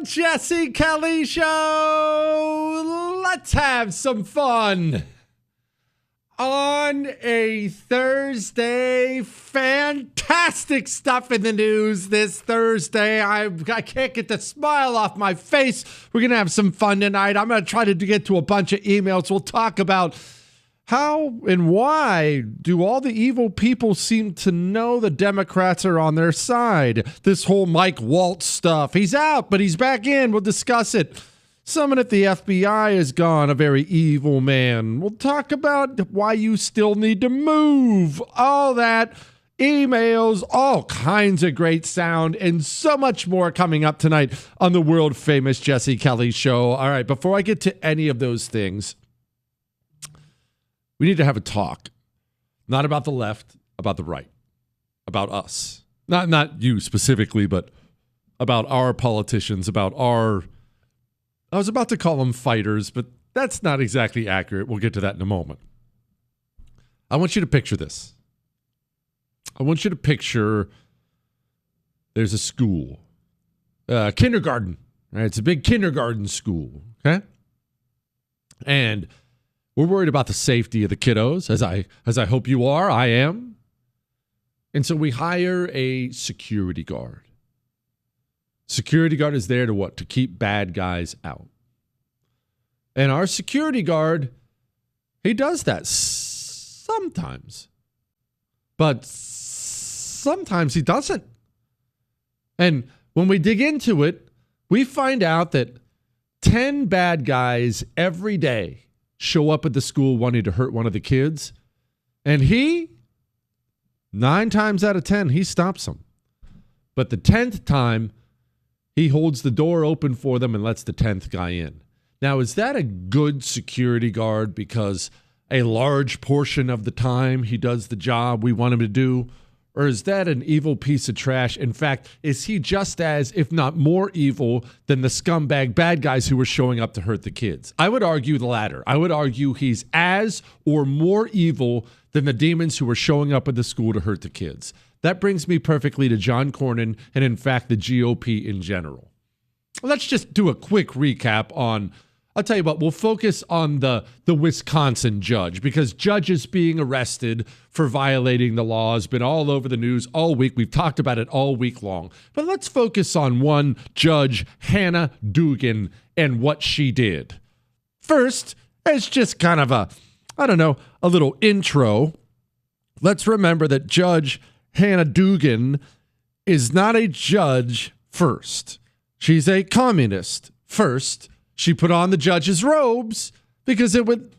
Jesse Kelly Show. Let's have some fun. On a Thursday, fantastic stuff in the news this Thursday. I can't get the smile off my face. We're going to have some fun tonight. I'm going to try to get to a bunch of emails. We'll talk about how and why do all the evil people seem to know the Democrats are on their side. This whole Mike Waltz stuff. He's out, but he's back in. We'll discuss it. Someone at the FBI is gone, a very evil man. We'll talk about why you still need to move. All that, emails, all kinds of great sound, and so much more coming up tonight on the world famous Jesse Kelly Show. All right, before I get to any of those things, we need to have a talk. Not about the left, about the right, about us. Not you specifically, but about our politicians, about our... I was about to call them fighters, but that's not exactly accurate. We'll get to that in a moment. I want you to picture this. I want you to picture there's a school, kindergarten. Right? It's a big kindergarten school, okay? And we're worried about the safety of the kiddos, as I hope you are. I am. And so we hire a security guard. Security guard is there to what? To keep bad guys out. And our security guard, he does that sometimes. But sometimes he doesn't. And when we dig into it, we find out that 10 bad guys every day show up at the school wanting to hurt one of the kids. And he, 9 times out of 10, he stops them. But the 10th time, he holds the door open for them and lets the 10th guy in. Now, is that a good security guard because a large portion of the time he does the job we want him to do? Or is that an evil piece of trash? In fact, is he just as, if not more evil than the scumbag bad guys who were showing up to hurt the kids? I would argue the latter. I would argue he's as or more evil than the demons who were showing up at the school to hurt the kids. That brings me perfectly to John Cornyn and, in fact, the GOP in general. Let's just do a quick recap on, I'll tell you what, we'll focus on the Wisconsin judge, because judges being arrested for violating the law has been all over the news all week. We've talked about it all week long. But let's focus on one judge, Hannah Dugan, and what she did. First, as just kind of a little intro, let's remember that Judge Hannah Dugan is not a judge first. She's a communist first. She put on the judge's robes because it would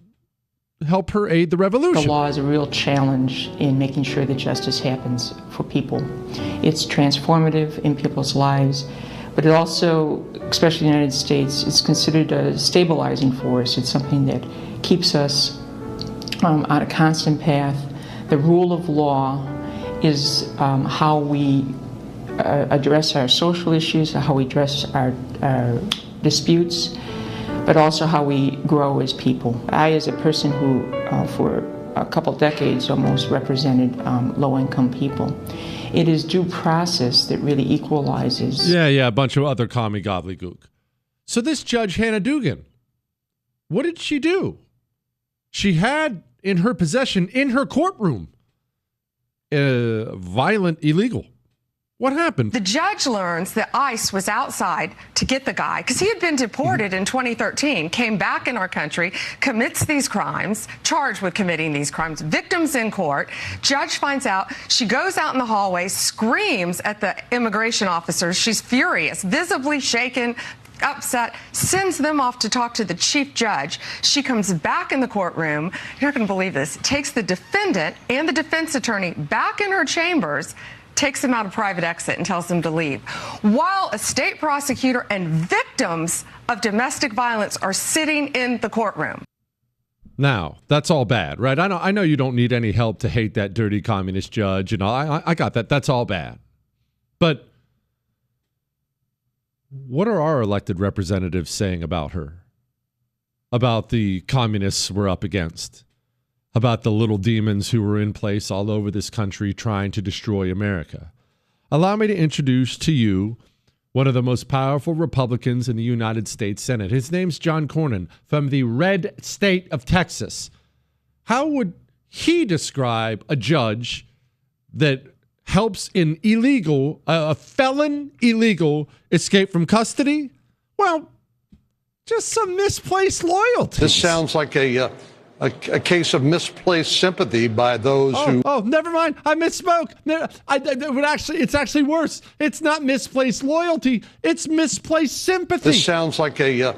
help her aid the revolution. The law is a real challenge in making sure that justice happens for people. It's transformative in people's lives, but it also, especially in the United States, it's considered a stabilizing force. It's something that keeps us on a constant path. The rule of law is how we address our social issues, how we address our disputes, but also how we grow as people. I, as a person who for a couple decades almost represented low-income people, it is due process that really equalizes. Yeah, a bunch of other commie gobbledygook. So this Judge Hannah Dugan, what did she do? She had in her possession, in her courtroom, violent illegal. What happened? The judge learns that ICE was outside to get the guy because he had been deported in 2013, came back in our country, commits these crimes, charged with committing these crimes, victims in court. Judge finds out. She goes out in the hallway, screams at the immigration officers. She's furious, visibly shaken, upset, sends them off to talk to the chief judge. She comes back in the courtroom. You're not going to believe this. Takes the defendant and the defense attorney back in her chambers, takes them out a private exit and tells them to leave, while a state prosecutor and victims of domestic violence are sitting in the courtroom. Now, that's all bad, right? I know you don't need any help to hate that dirty communist judge. You know, I got that. That's all bad. But what are our elected representatives saying about her? About the communists we're up against? About the little demons who were in place all over this country trying to destroy America? Allow me to introduce to you one of the most powerful Republicans in the United States Senate. His name's John Cornyn from the red state of Texas. How would he describe a judge that helps an a felon illegal escape from custody? Well, just some misplaced loyalty. This sounds like a case of misplaced sympathy by those who... Oh, never mind. I misspoke. It's actually worse. It's not misplaced loyalty. It's misplaced sympathy. This sounds like a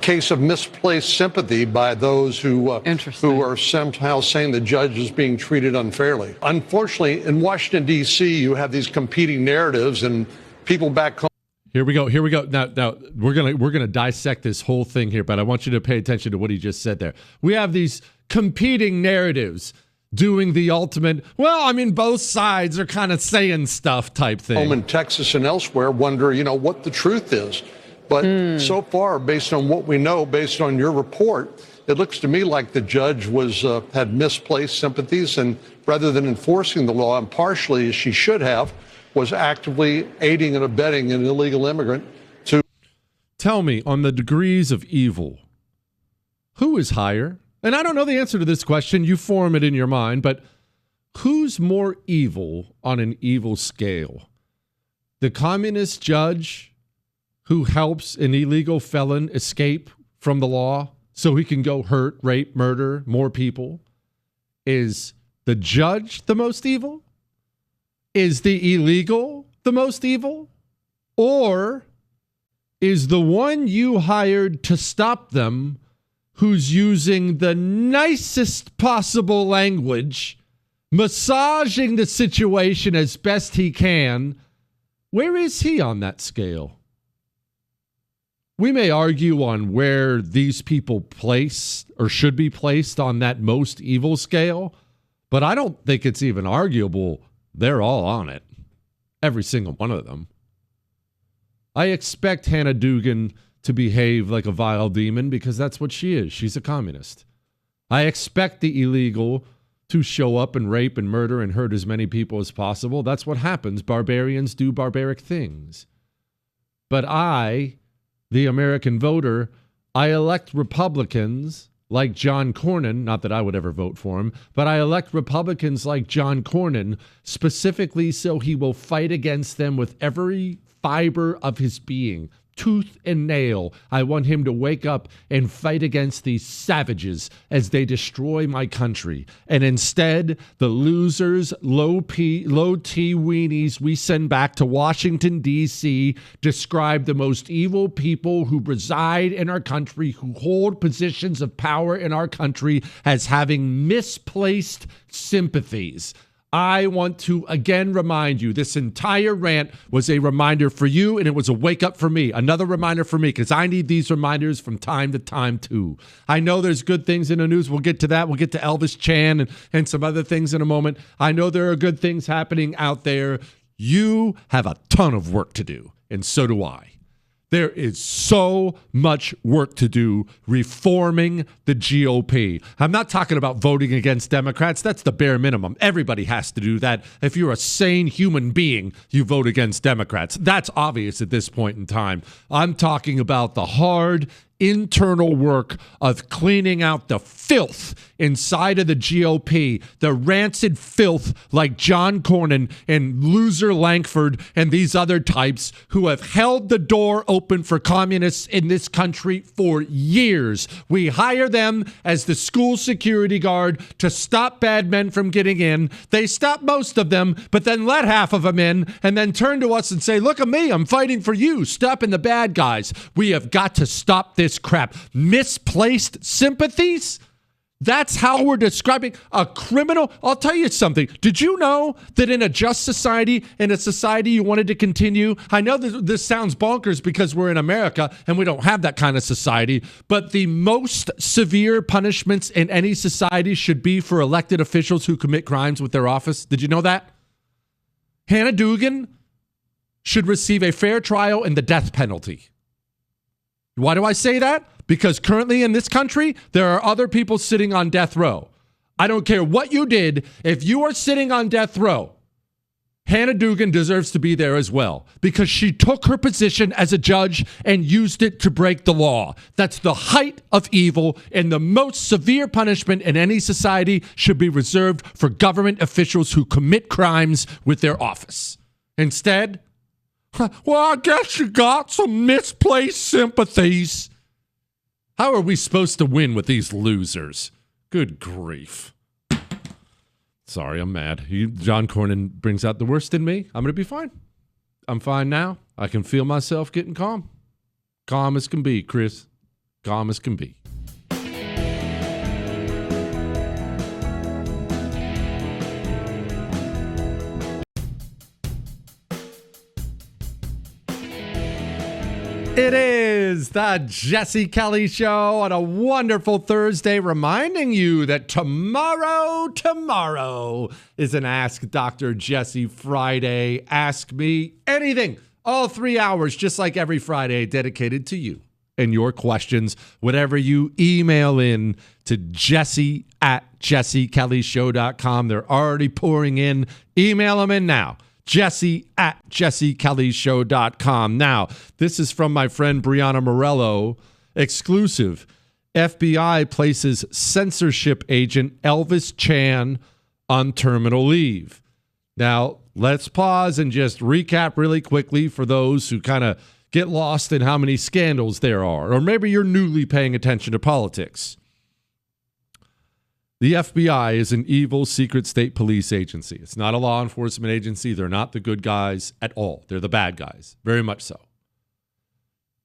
case of misplaced sympathy by those who are somehow saying the judge is being treated unfairly. Unfortunately, in Washington, D.C., you have these competing narratives, and people back home... Here we go. Now we're gonna dissect this whole thing here, but I want you to pay attention to what he just said there. We have these competing narratives doing the ultimate, well, I mean, both sides are kind of saying stuff type thing. Home in Texas and elsewhere wonder, what the truth is. But so far, based on what we know, based on your report, it looks to me like the judge had misplaced sympathies, and rather than enforcing the law impartially as she should have, was actively aiding and abetting an illegal immigrant to... Tell me, on the degrees of evil, who is higher? And I don't know the answer to this question. You form it in your mind, but who's more evil on an evil scale? The communist judge who helps an illegal felon escape from the law so he can go hurt, rape, murder more people? Is the judge the most evil? Is the illegal the most evil? Or is the one you hired to stop them, who's using the nicest possible language, massaging the situation as best he can, where is he on that scale? We may argue on where these people place or should be placed on that most evil scale, but I don't think it's even arguable. They're all on it. Every single one of them. I expect Hannah Dugan to behave like a vile demon because that's what she is. She's a communist. I expect the illegal to show up and rape and murder and hurt as many people as possible. That's what happens. Barbarians do barbaric things. But I, the American voter, I elect Republicans like John Cornyn, not that I would ever vote for him, but I elect Republicans like John Cornyn specifically so he will fight against them with every fiber of his being, tooth and nail. I want him to wake up and fight against these savages as they destroy my country. And instead, the losers, low T weenies we send back to Washington, D.C. describe the most evil people who reside in our country, who hold positions of power in our country, as having misplaced sympathies. I want to again remind you, this entire rant was a reminder for you, and it was a wake up for me. Another reminder for me, because I need these reminders from time to time too. I know there's good things in the news. We'll get to that. We'll get to Elvis Chan and some other things in a moment. I know there are good things happening out there. You have a ton of work to do, and so do I. There is so much work to do reforming the GOP. I'm not talking about voting against Democrats. That's the bare minimum. Everybody has to do that. If you're a sane human being, you vote against Democrats. That's obvious at this point in time. I'm talking about the hard internal work of cleaning out the filth inside of the GOP, the rancid filth like John Cornyn and loser Lankford and these other types who have held the door open for communists in this country for years. We hire them as the school security guard to stop bad men from getting in. They stop most of them, but then let half of them in and then turn to us and say, look at me, I'm fighting for you, stopping the bad guys. We have got to stop this crap. Misplaced sympathies? That's how we're describing a criminal. I'll tell you something. Did you know that in a just society, in a society you wanted to continue? I know this sounds bonkers because we're in America and we don't have that kind of society, but the most severe punishments in any society should be for elected officials who commit crimes with their office. Did you know that? Hannah Dugan should receive a fair trial and the death penalty. Why do I say that? Because currently in this country, there are other people sitting on death row. I don't care what you did. If you are sitting on death row, Hannah Dugan deserves to be there as well because she took her position as a judge and used it to break the law. That's the height of evil, and the most severe punishment in any society should be reserved for government officials who commit crimes with their office. Instead, well, I guess you got some misplaced sympathies. How are we supposed to win with these losers? Good grief. Sorry, I'm mad. John Cornyn brings out the worst in me. I'm going to be fine. I'm fine now. I can feel myself getting calm. Calm as can be, Chris. Calm as can be. It is the Jesse Kelly Show on a wonderful Thursday, reminding you that tomorrow is an Ask Dr. Jesse Friday. Ask me anything. All 3 hours, just like every Friday, dedicated to you and your questions. Whatever you email in to jesse@jessekellyshow.com. They're already pouring in. Email them in now. jesse@jessekellyshow.com. Now, this is from my friend Brianna Morello. Exclusive. FBI places censorship agent Elvis Chan on terminal leave. Now, let's pause and just recap really quickly for those who kind of get lost in how many scandals there are, or maybe you're newly paying attention to politics. The FBI is an evil secret state police agency. It's not a law enforcement agency. They're not the good guys at all. They're the bad guys, very much so.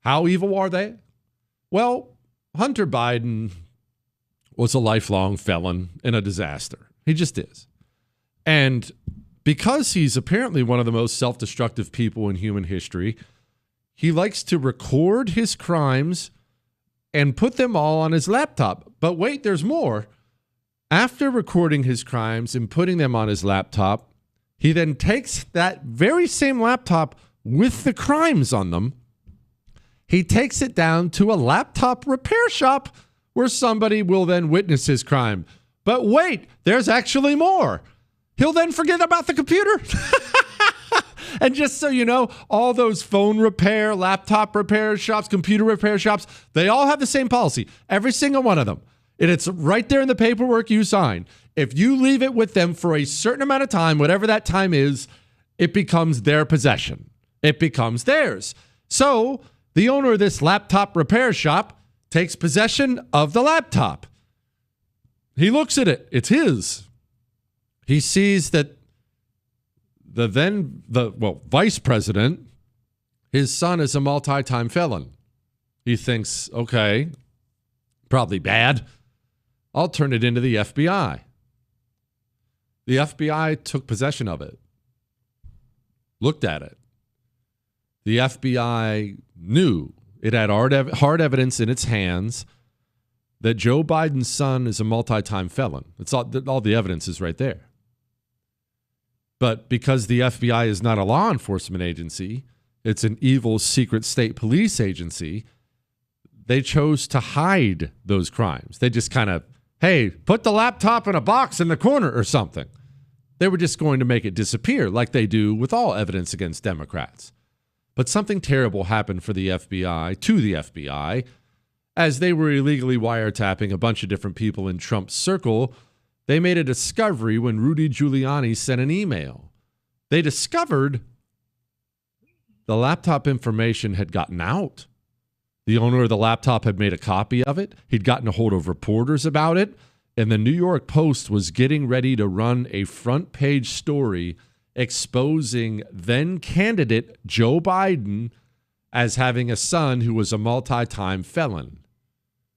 How evil are they? Well, Hunter Biden was a lifelong felon and a disaster. He just is. And because he's apparently one of the most self-destructive people in human history, he likes to record his crimes and put them all on his laptop. But wait, there's more. After recording his crimes and putting them on his laptop, he then takes that very same laptop with the crimes on them. He takes it down to a laptop repair shop where somebody will then witness his crime. But wait, there's actually more. He'll then forget about the computer. And just so you know, all those phone repair, laptop repair shops, computer repair shops, they all have the same policy. Every single one of them. And it's right there in the paperwork you sign. If you leave it with them for a certain amount of time, whatever that time is, it becomes their possession. It becomes theirs. So the owner of this laptop repair shop takes possession of the laptop. He looks at it. It's his. He sees that the vice president, his son is a multi-time felon. He thinks, okay, probably bad. I'll turn it into the FBI. The FBI took possession of it, looked at it. The FBI knew it had hard evidence in its hands that Joe Biden's son is a multi-time felon. It's all the evidence is right there. But because the FBI is not a law enforcement agency, it's an evil secret state police agency, they chose to hide those crimes. They just kind of, hey, put the laptop in a box in the corner or something. They were just going to make it disappear like they do with all evidence against Democrats. But something terrible happened for the FBI, to the FBI, as they were illegally wiretapping a bunch of different people in Trump's circle. They made a discovery when Rudy Giuliani sent an email. They discovered the laptop information had gotten out. The owner of the laptop had made a copy of it. He'd gotten a hold of reporters about it. And the New York Post was getting ready to run a front page story exposing then candidate Joe Biden as having a son who was a multi-time felon.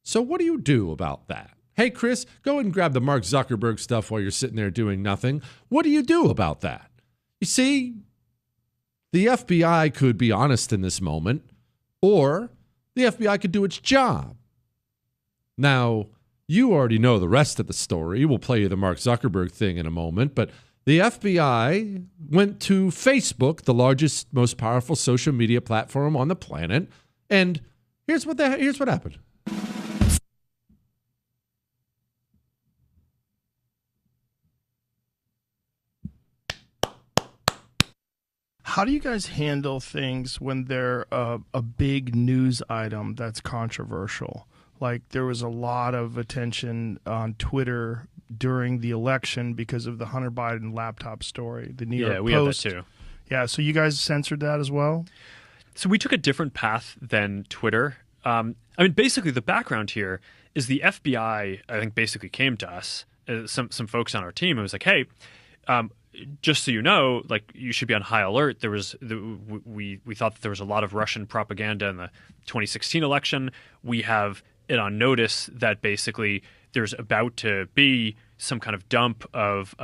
So what do you do about that? Hey, Chris, go ahead and grab the Mark Zuckerberg stuff while you're sitting there doing nothing. What do you do about that? You see, the FBI could be honest in this moment, or the FBI could do its job. Now, you already know the rest of the story. We'll play you the Mark Zuckerberg thing in a moment, but the FBI went to Facebook, the largest, most powerful social media platform on the planet, and here's what happened. How do you guys handle things when they're a big news item that's controversial? Like there was a lot of attention on Twitter during the election because of the Hunter Biden laptop story. The New York Post. Yeah, we have that too. Yeah, so you guys censored that as well? So we took a different path than Twitter. I mean, basically the background here is the FBI, I think, basically came to us, some folks on our team, and was like, hey, just so you know, like you should be on high alert. We thought that there was a lot of Russian propaganda in the 2016 election. We have it on notice that basically there's about to be some kind of dump of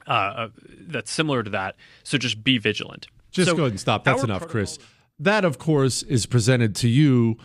that's similar to that. So just be vigilant. Just so go ahead and stop. That's enough, Chris. That, of course, is presented to you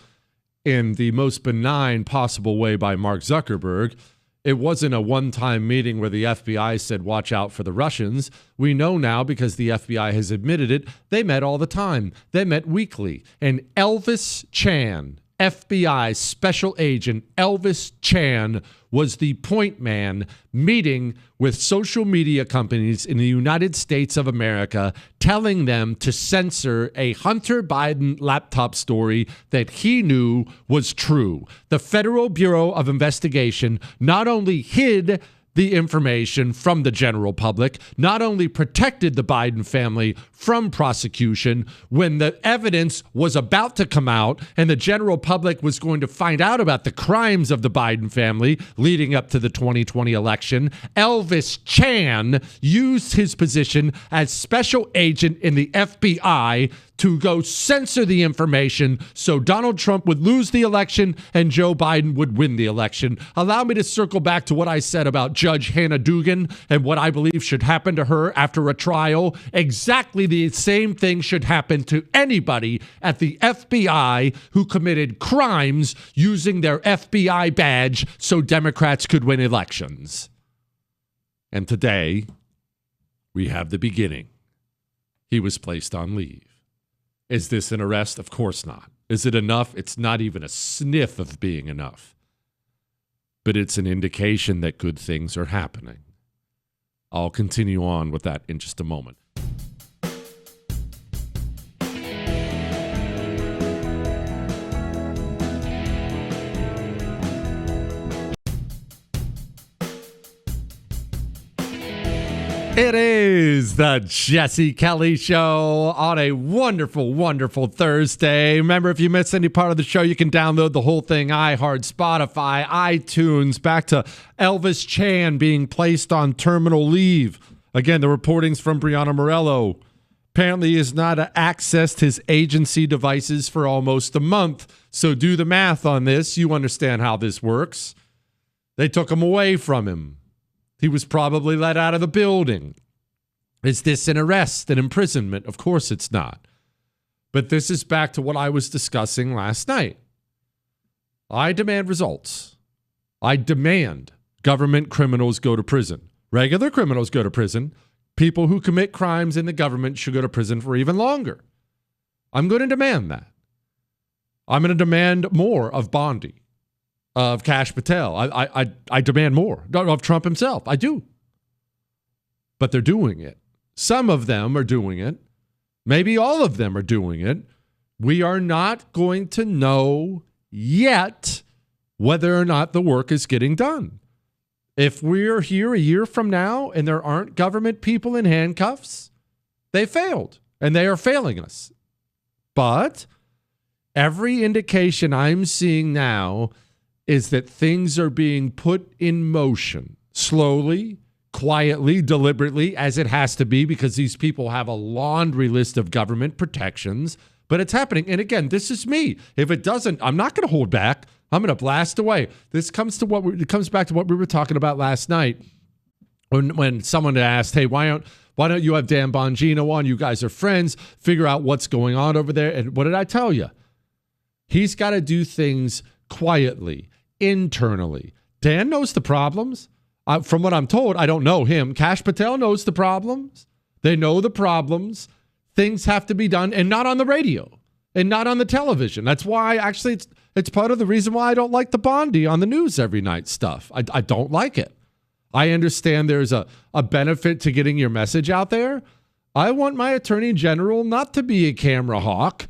in the most benign possible way by Mark Zuckerberg. It wasn't a one-time meeting where the FBI said, watch out for the Russians. We know now, because the FBI has admitted it, they met all the time. They met weekly. And Elvis Chan, FBI special agent Elvis Chan, was the point man meeting with social media companies in the United States of America, telling them to censor a Hunter Biden laptop story that he knew was true. The Federal Bureau of Investigation not only hid the information from the general public, not only protected the Biden family from prosecution when the evidence was about to come out and the general public was going to find out about the crimes of the Biden family leading up to the 2020 election. Elvis Chan used his position as special agent in the FBI to go censor the information so Donald Trump would lose the election and Joe Biden would win the election. Allow me to circle back to what I said about Judge Hannah Dugan and what I believe should happen to her after a trial. Exactly the same thing should happen to anybody at the FBI who committed crimes using their FBI badge so Democrats could win elections. And today, we have the beginning. He was placed on leave. Is this an arrest? Of course not. Is it enough? It's not even a sniff of being enough. But it's an indication that good things are happening. I'll continue on with that in just a moment. It is the Jesse Kelly Show on a wonderful, wonderful Thursday. Remember, if you missed any part of the show, you can download the whole thing, iHeart, Spotify, iTunes. Back to Elvis Chan being placed on terminal leave. Again, the reporting's from Brianna Morello. Apparently, he has not accessed his agency devices for almost a month. So do the math on this. You understand how this works. They took him away from him. He was probably let out of the building. Is this an arrest, an imprisonment? Of course it's not. But this is back to what I was discussing last night. I demand results. I demand government criminals go to prison. Regular criminals go to prison. People who commit crimes in the government should go to prison for even longer. I'm going to demand that. I'm going to demand more of Bondi, of Kash Patel. I demand more of Trump himself. I do. But they're doing it. Some of them are doing it. Maybe all of them are doing it. We are not going to know yet whether or not the work is getting done. If we're here a year from now and there aren't government people in handcuffs, they failed and they are failing us. But every indication I'm seeing now is that things are being put in motion slowly, quietly, deliberately, as it has to be, because these people have a laundry list of government protections, but it's happening. And again, this is me. If it doesn't, I'm not going to hold back. I'm going to blast away. It comes back to what we were talking about last night when someone asked, hey, why don't you have Dan Bongino on? You guys are friends. Figure out what's going on over there. And what did I tell you? He's got to do things quietly, internally. Dan knows the problems. From what I'm told, I don't know him. Kash Patel knows the problems. They know the problems. Things have to be done, and not on the radio and not on the television. That's why, actually, it's part of the reason why I don't like the Bondi on the news every night stuff. I don't like it. I understand there's a benefit to getting your message out there, I want my attorney general not to be a camera hawk.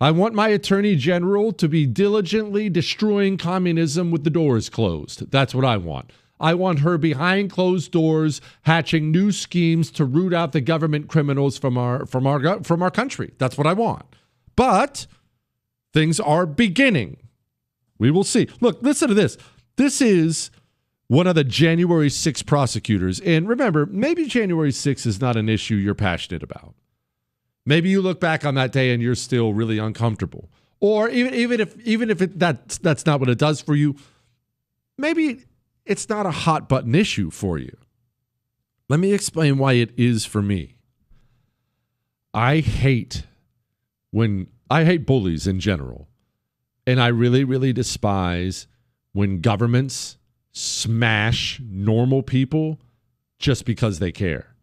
I want my attorney general to be diligently destroying communism with the doors closed. That's what I want. I want her behind closed doors hatching new schemes to root out the government criminals from our country. That's what I want. But things are beginning. We will see. Look, listen to this. This is one of the January 6th prosecutors. And remember, maybe January 6th is not an issue you're passionate about. Maybe you look back on that day and you're still really uncomfortable. Or even if that's not what it does for you, maybe it's not a hot button issue for you. Let me explain why it is for me. I hate bullies in general. And I really, really despise when governments smash normal people just because they care.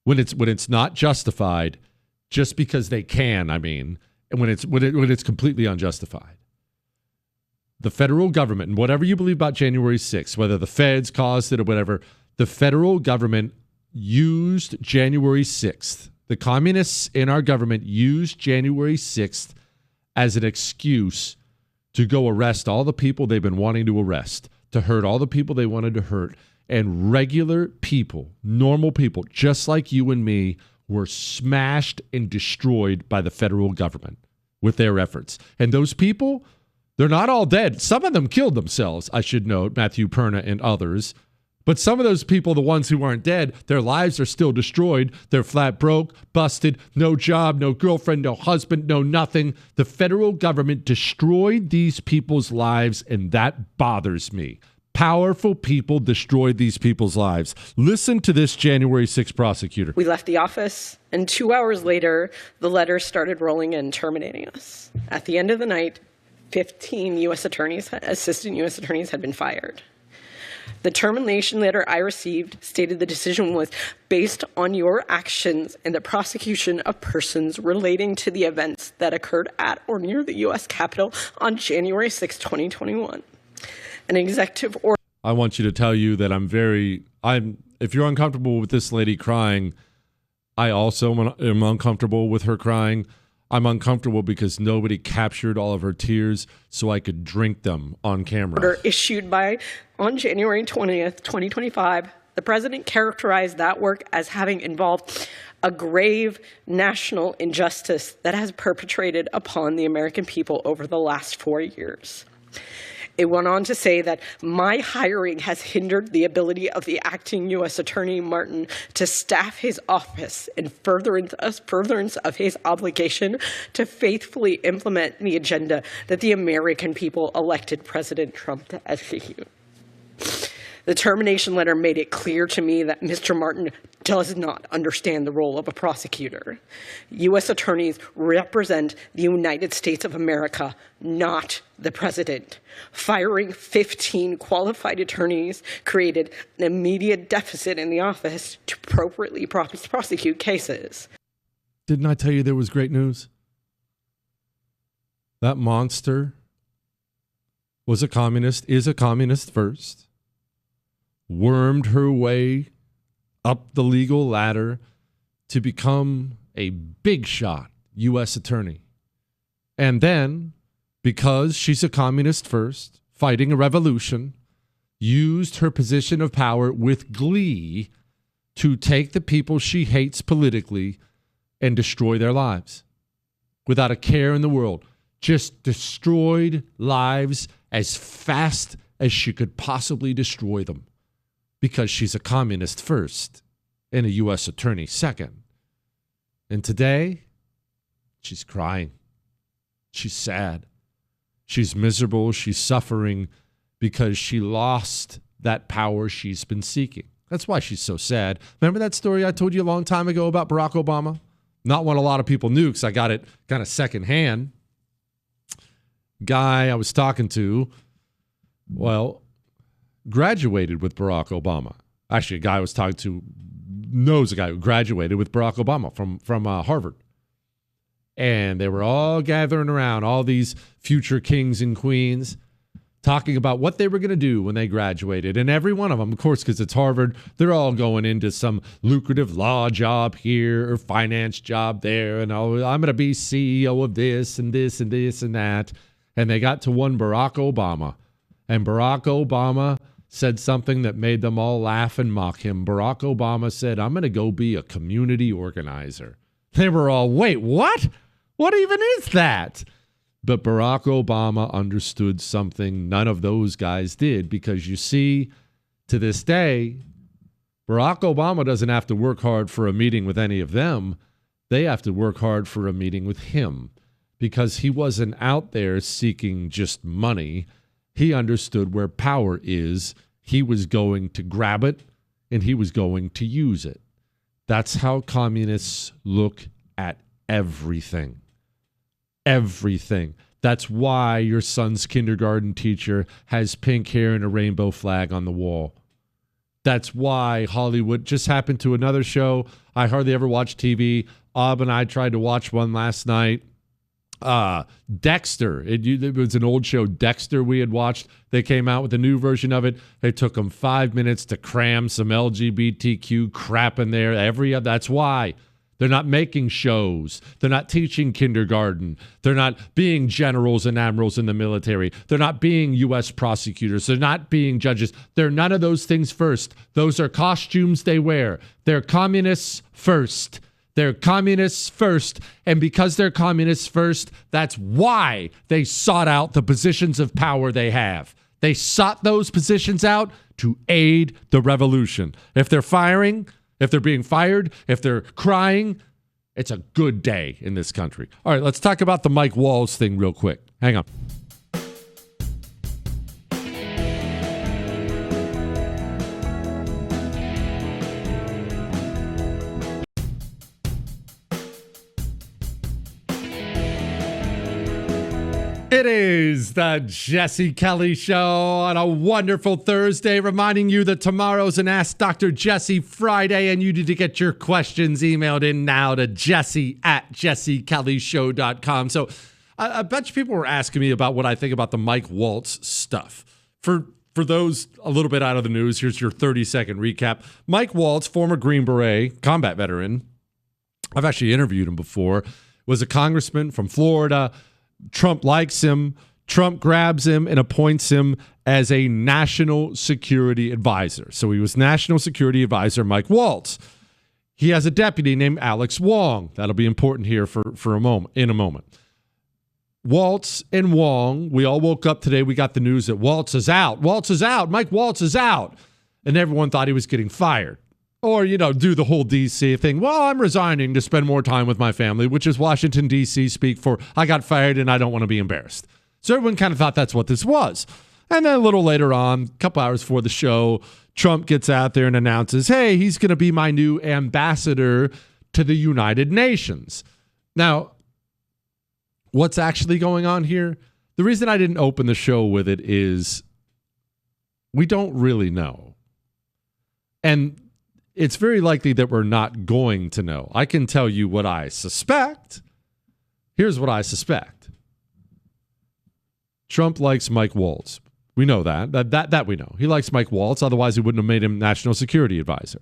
When it's not justified, just because they can, and when it's completely unjustified. The federal government, and whatever you believe about January 6th, whether the feds caused it or whatever, the federal government used January 6th. The communists in our government used January 6th as an excuse to go arrest all the people they've been wanting to arrest, to hurt all the people they wanted to hurt. And regular people, normal people, just like you and me, were smashed and destroyed by the federal government with their efforts. And those people, they're not all dead. Some of them killed themselves, I should note, Matthew Perna and others. But some of those people, the ones who aren't dead, their lives are still destroyed. They're flat broke, busted, no job, no girlfriend, no husband, no nothing. The federal government destroyed these people's lives, and that bothers me. Powerful people destroyed these people's lives. Listen to this January 6th prosecutor. We left the office, and 2 hours later, the letters started rolling in, terminating us. At the end of the night, 15 assistant U.S. attorneys had been fired. The termination letter I received stated the decision was based on your actions and the prosecution of persons relating to the events that occurred at or near the U.S. Capitol on January 6, 2021. An executive order. I want you to tell you that if you're uncomfortable with this lady crying, I also am uncomfortable with her crying. I'm uncomfortable because nobody captured all of her tears so I could drink them on camera. Order issued on January 20th, 2025, the president characterized that work as having involved a grave national injustice that has perpetrated upon the American people over the last 4 years. It went on to say that my hiring has hindered the ability of the acting U.S. Attorney Martin to staff his office in furtherance of his obligation to faithfully implement the agenda that the American people elected President Trump to execute. The termination letter made it clear to me that Mr. Martin does not understand the role of a prosecutor. U.S. attorneys represent the United States of America, not the president. Firing 15 qualified attorneys created an immediate deficit in the office to appropriately prosecute cases. Didn't I tell you there was great news? That monster was a communist, is a communist first, wormed her way up the legal ladder to become a big shot U.S. attorney. And then, because she's a communist first, fighting a revolution, used her position of power with glee to take the people she hates politically and destroy their lives without a care in the world. Just destroyed lives as fast as she could possibly destroy them. Because she's a communist first and a U.S. attorney second. And today, she's crying. She's sad. She's miserable. She's suffering because she lost that power she's been seeking. That's why she's so sad. Remember that story I told you a long time ago about Barack Obama? Not one a lot of people knew because I got it kind of secondhand. Guy I was talking to, graduated with Barack Obama. Actually, a guy I was talking to knows a guy who graduated with Barack Obama from Harvard. And they were all gathering around, all these future kings and queens. talking about what they were going to do when they graduated. And every one of them, of course, because it's Harvard, they're all going into some lucrative law job here or finance job there. And I'm going to be CEO of this and this and this and that. And they got to one Barack Obama. And Barack Obama said something that made them all laugh and mock him. Barack Obama said, I'm going to go be a community organizer. They were all, wait, what? What even is that? But Barack Obama understood something none of those guys did, because you see, to this day, Barack Obama doesn't have to work hard for a meeting with any of them. They have to work hard for a meeting with him, because he wasn't out there seeking just money. He understood where power is. He was going to grab it, and he was going to use it. That's how communists look at everything. Everything. That's why your son's kindergarten teacher has pink hair and a rainbow flag on the wall. That's why Hollywood just happened to another show. I hardly ever watch TV. Ob and I tried to watch one last night. Dexter. It was an old show, Dexter, we had watched. They came out with a new version of it. It took them 5 minutes to cram some LGBTQ crap in there. That's why. They're not making shows. They're not teaching kindergarten. They're not being generals and admirals in the military. They're not being U.S. prosecutors. They're not being judges. They're none of those things first. Those are costumes they wear. They're communists first. They're communists first. And because they're communists first, that's why they sought out the positions of power they have. They sought those positions out to aid the revolution. If they're firing, if they're being fired, if they're crying, it's a good day in this country. All right, let's talk about the Mike Walls thing real quick. Hang on. It is the Jesse Kelly Show on a wonderful Thursday, reminding you that tomorrow's an Ask Dr. Jesse Friday, and you need to get your questions emailed in now to jesse@jessekellyshow.com. So a bunch of people were asking me about what I think about the Mike Waltz stuff. For those a little bit out of the news, here's your 30-second recap. Mike Waltz, former Green Beret, combat veteran. I've actually interviewed him before. Was a congressman from Florida. Trump likes him. Trump grabs him and appoints him as a national security advisor. So he was national security advisor Mike Waltz. He has a deputy named Alex Wong. That'll be important here for a moment. In a moment. Waltz and Wong, we all woke up today. We got the news that Waltz is out. Waltz is out. Mike Waltz is out. And everyone thought he was getting fired. Or, do the whole D.C. thing. Well, I'm resigning to spend more time with my family, which is Washington, D.C. speak for I got fired and I don't want to be embarrassed. So everyone kind of thought that's what this was. And then a little later on, a couple hours before the show, Trump gets out there and announces, hey, he's going to be my new ambassador to the United Nations. Now, what's actually going on here? The reason I didn't open the show with it is we don't really know. And it's very likely that we're not going to know. I can tell you what I suspect. Here's what I suspect. Trump likes Mike Waltz. We know that. That we know. He likes Mike Waltz. Otherwise, he wouldn't have made him national security advisor.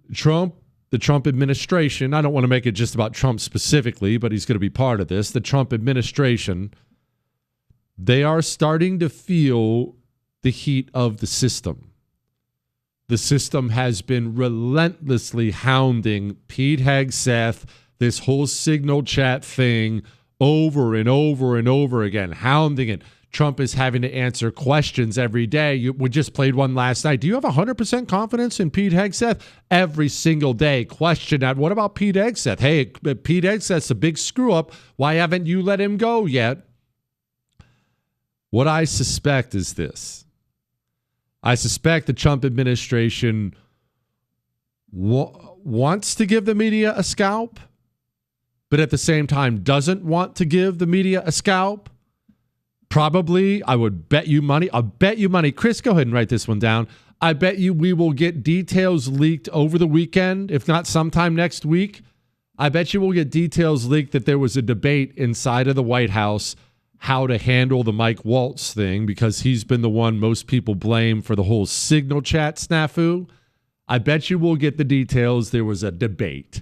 The Trump administration, I don't want to make it just about Trump specifically, but he's going to be part of this. The Trump administration, they are starting to feel the heat of the system. The system has been relentlessly hounding Pete Hegseth, this whole signal chat thing, over and over and over again, hounding it. Trump is having to answer questions every day. We just played one last night. Do you have 100% confidence in Pete Hegseth? Every single day, question that. What about Pete Hegseth? Hey, Pete Hegseth's a big screw up. Why haven't you let him go yet? What I suspect is this. I suspect the Trump administration wants to give the media a scalp, but at the same time doesn't want to give the media a scalp. Probably, I would bet you money. I'll bet you money. Chris, go ahead and write this one down. I bet you we will get details leaked over the weekend, if not sometime next week. I bet you we'll get details leaked that there was a debate inside of the White House how to handle the Mike Waltz thing because he's been the one most people blame for the whole Signal chat snafu. I bet you we'll get the details. There was a debate.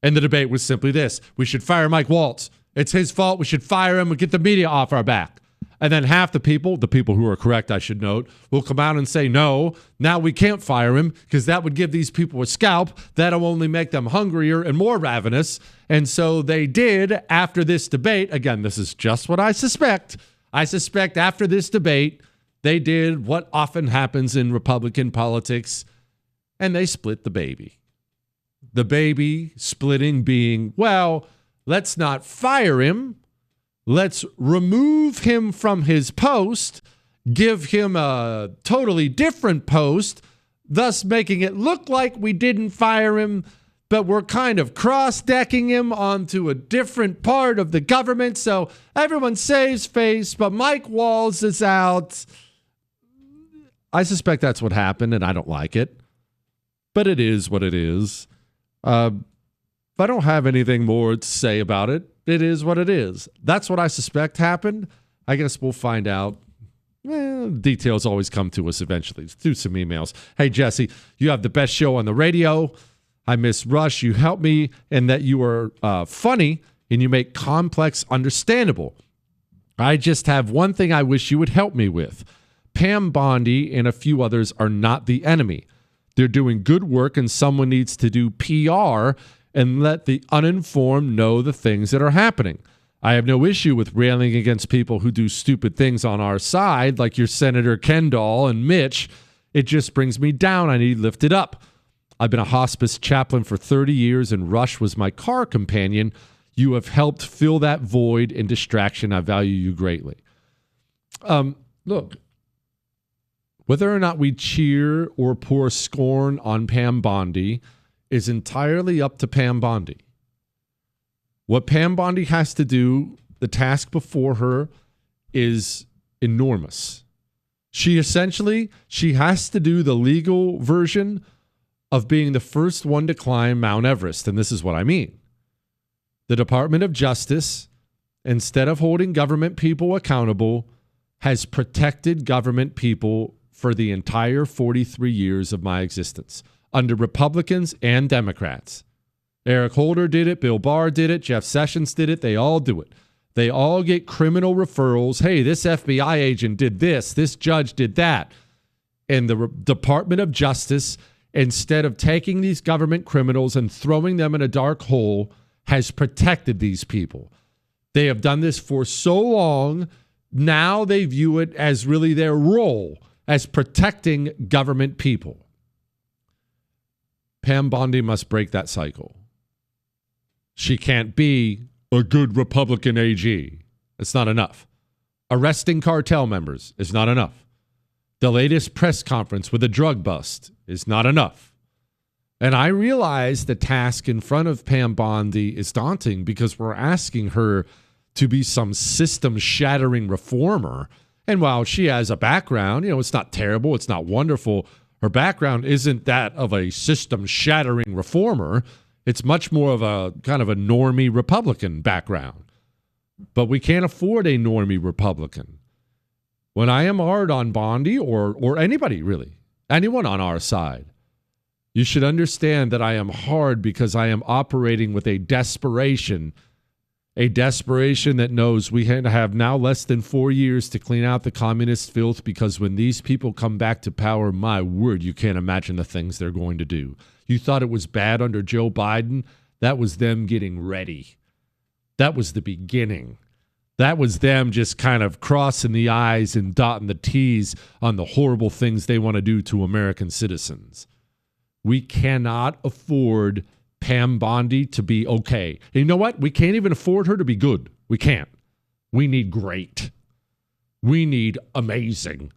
And the debate was simply this. We should fire Mike Waltz. It's his fault. We should fire him and get the media off our back. And then half the people who are correct, I should note, will come out and say, no, now we can't fire him because that would give these people a scalp. That'll only make them hungrier and more ravenous. And so they did after this debate. Again, this is just what I suspect. I suspect after this debate, they did what often happens in Republican politics, and they split the baby. The baby splitting being, well, let's not fire him. Let's remove him from his post, give him a totally different post, thus making it look like we didn't fire him, but we're kind of cross-decking him onto a different part of the government. So everyone saves face, but Mike Waltz is out. I suspect that's what happened, and I don't like it. But it is what it is. I don't have anything more to say about it. It is what it is. That's what I suspect happened. I guess we'll find out. Details always come to us eventually. Let's do some emails. Hey, Jesse, you have the best show on the radio. I miss Rush. You help me in that you are funny and you make complex understandable. I just have one thing I wish you would help me with. Pam Bondi and a few others are not the enemy. They're doing good work, and someone needs to do PR and let the uninformed know the things that are happening. I have no issue with railing against people who do stupid things on our side, like your Senator Kendall and Mitch. It just brings me down. I need lifted up. I've been a hospice chaplain for 30 years, and Rush was my car companion. You have helped fill that void and distraction. I value you greatly. Look, whether or not we cheer or pour scorn on Pam Bondi is entirely up to Pam Bondi. What Pam Bondi has to do, the task before her, is enormous. She has to do the legal version of being the first one to climb Mount Everest, and this is what I mean. The Department of Justice, instead of holding government people accountable, has protected government people for the entire 43 years of my existence, under Republicans and Democrats. Eric Holder did it. Bill Barr did it. Jeff Sessions did it. They all do it. They all get criminal referrals. Hey, this FBI agent did this. This judge did that. And the Department of Justice, instead of taking these government criminals and throwing them in a dark hole, has protected these people. They have done this for so long. Now they view it as really their role as protecting government people. Pam Bondi must break that cycle. She can't be a good Republican AG. It's not enough. Arresting cartel members is not enough. The latest press conference with a drug bust is not enough. And I realize the task in front of Pam Bondi is daunting because we're asking her to be some system-shattering reformer. And while she has a background, it's not terrible, it's not wonderful, her background isn't that of a system-shattering reformer. It's much more of a kind of a normie Republican background. But we can't afford a normie Republican. When I am hard on Bondi or anybody really, anyone on our side, you should understand that I am hard because I am operating with a desperation that knows we have now less than 4 years to clean out the communist filth, because when these people come back to power, my word, you can't imagine the things they're going to do. You thought it was bad under Joe Biden? That was them getting ready. That was the beginning. That was them just kind of crossing the I's and dotting the T's on the horrible things they want to do to American citizens. We cannot afford Pam Bondi to be okay. And you know what? We can't even afford her to be good. We can't. We need great. We need amazing.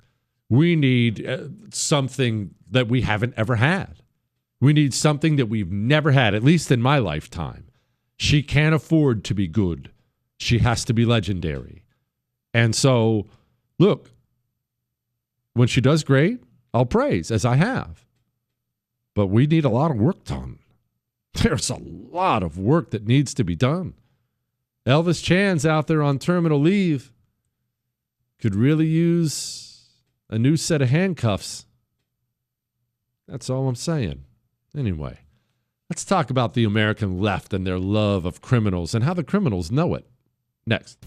We need something that we haven't ever had. We need something that we've never had, at least in my lifetime. She can't afford to be good. She has to be legendary. And so, look, when she does great, I'll praise, as I have. But we need a lot of work done. There's a lot of work that needs to be done. Elvis Chan's out there on terminal leave. Could really use a new set of handcuffs. That's all I'm saying. Anyway, let's talk about the American left and their love of criminals and how the criminals know it. Next.